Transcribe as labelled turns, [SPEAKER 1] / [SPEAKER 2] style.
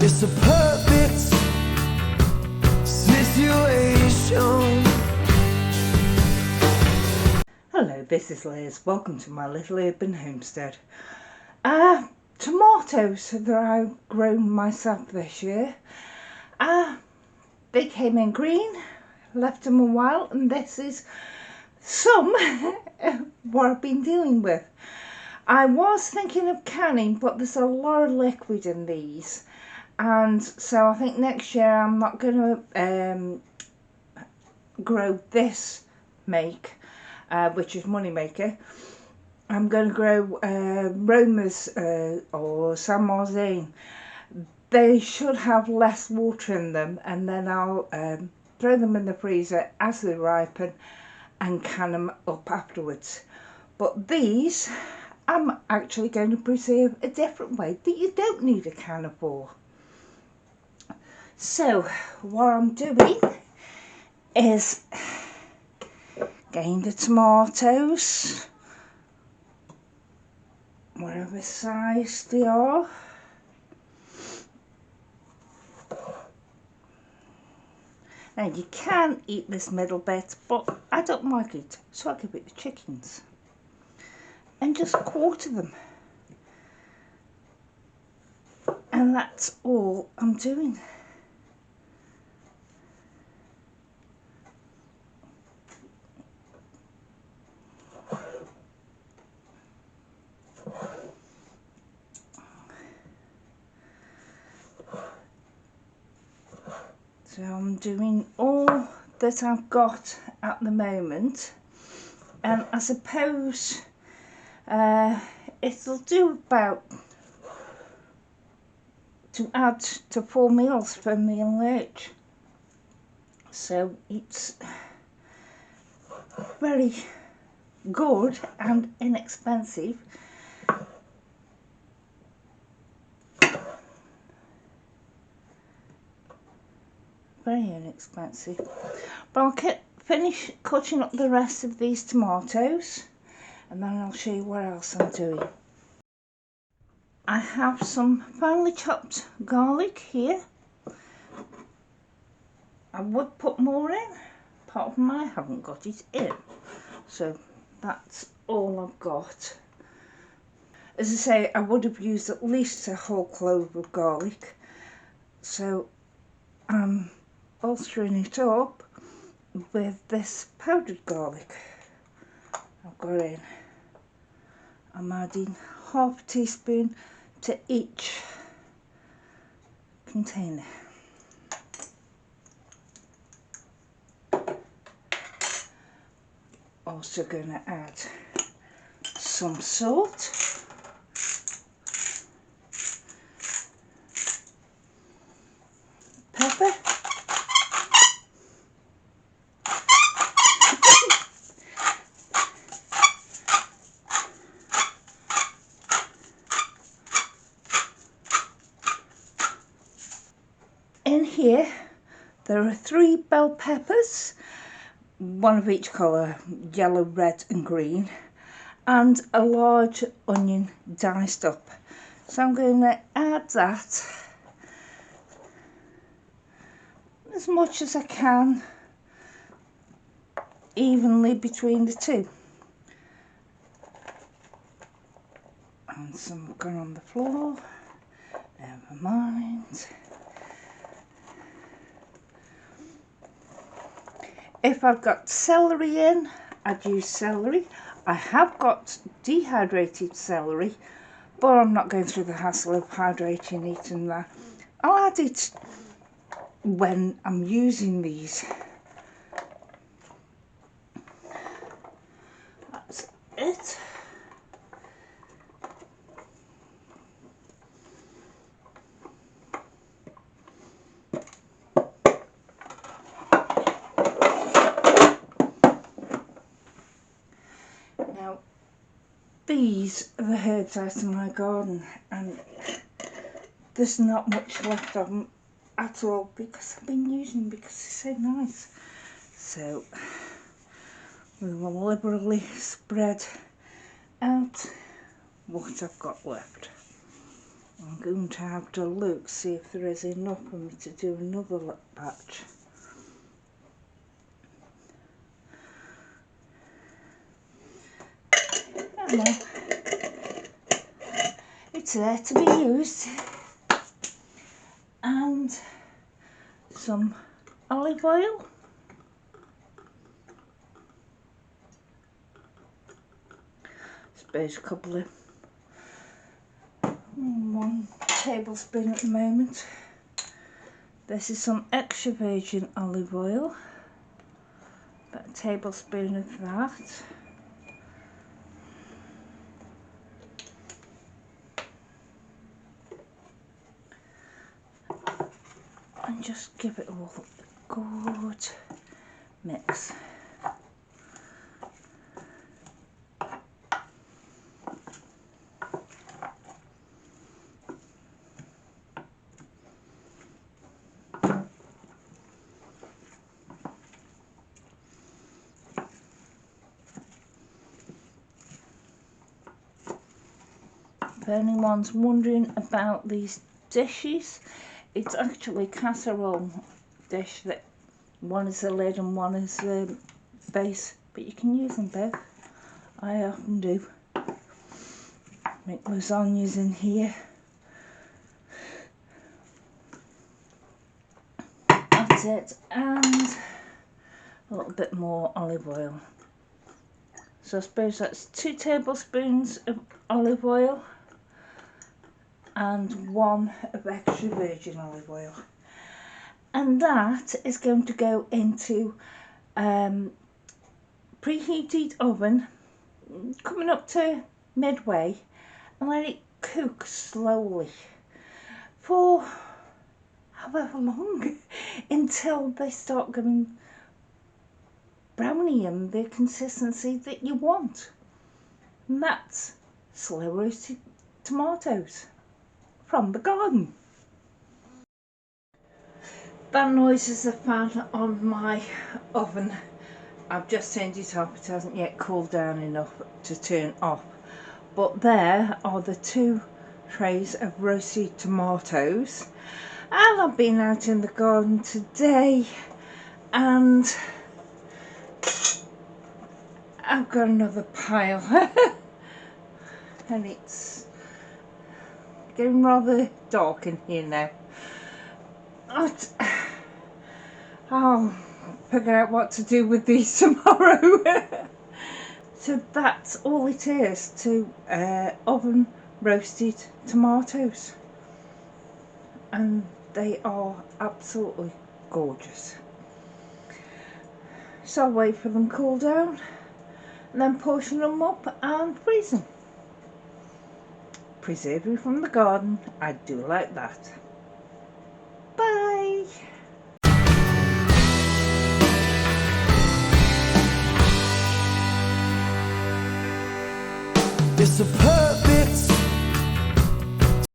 [SPEAKER 1] It's a perfect situation.
[SPEAKER 2] Hello, this is Liz. Welcome to my little urban homestead. Tomatoes that I've grown myself this year. They came in green, left them a while, and this is some what I've been dealing with. I was thinking of canning, but there's a lot of liquid in these, and so I think next year I'm not going to grow this make, which is Moneymaker. I'm going to grow Romas or San Marzane. They should have less water in them, and then I'll throw them in the freezer as they ripen and can them up afterwards. But these I'm actually going to preserve a different way that you don't need a canner for. So what I'm doing is getting the tomatoes, whatever size they are. Now you can eat this middle bit, but I don't like it, so I give it to chickens. And just quarter them. And that's all I'm doing. So I'm doing all that I've got at the moment, and I suppose it'll do about to add to 4 meals for me and Lurch. So it's very good and inexpensive. Very inexpensive. But I'll finish cutting up the rest of these tomatoes, and then I'll show you what else I'm doing. I have some finely chopped garlic here. I would put more in, apart from I haven't got it in. So that's all I've got. As I say, I would have used at least a whole clove of garlic. So I'm bolstering it up with this powdered garlic I've got in. I'm adding half a teaspoon to each container. Also going to add some salt, pepper, in here there are 3 bell peppers, one of each colour, yellow, red and green, and a large onion diced up. So I'm going to add that as much as I can, evenly between the two. And some have gone on the floor, never mind. If I've got celery in, I'd use celery. I have got dehydrated celery, but I'm not going through the hassle of hydrating it and that. I'll add it when I'm using these. That's it. Now, these are the herbs out of my garden, and there's not much left of them at all because I've been using them because they're so nice. So we will liberally spread out what I've got left. I'm going to have to look, see if there is enough for me to do another batch. Oh well, it's there to be used. And some olive oil. Suppose a couple of 1 tablespoon at the moment. This is some extra virgin olive oil, about a tablespoon of that. And just give it all a good mix. If anyone's wondering about these dishes, it's actually a casserole dish that one is the lid and one is the base, but you can use them both. I often do. Make lasagnas in here. That's it, and a little bit more olive oil. So I suppose that's 2 tablespoons of olive oil and 1 of extra virgin olive oil, and that is going to go into preheated oven coming up to midway, and let it cook slowly for however long until they start going browny and the consistency that you want. And that's slow roasted tomatoes from the garden. That noise is a fan on my oven. I've just turned it off. It hasn't yet cooled down enough to turn off. But there are the 2 trays of roasted tomatoes. And I've been out in the garden today and I've got another pile. And it's getting rather dark in here now. I'll figure out what to do with these tomorrow. So that's all it is to oven roasted tomatoes, and they are absolutely gorgeous. So I'll wait for them to cool down and then portion them up and freeze them. Preserving from the garden, I do like that. Bye!
[SPEAKER 1] It's a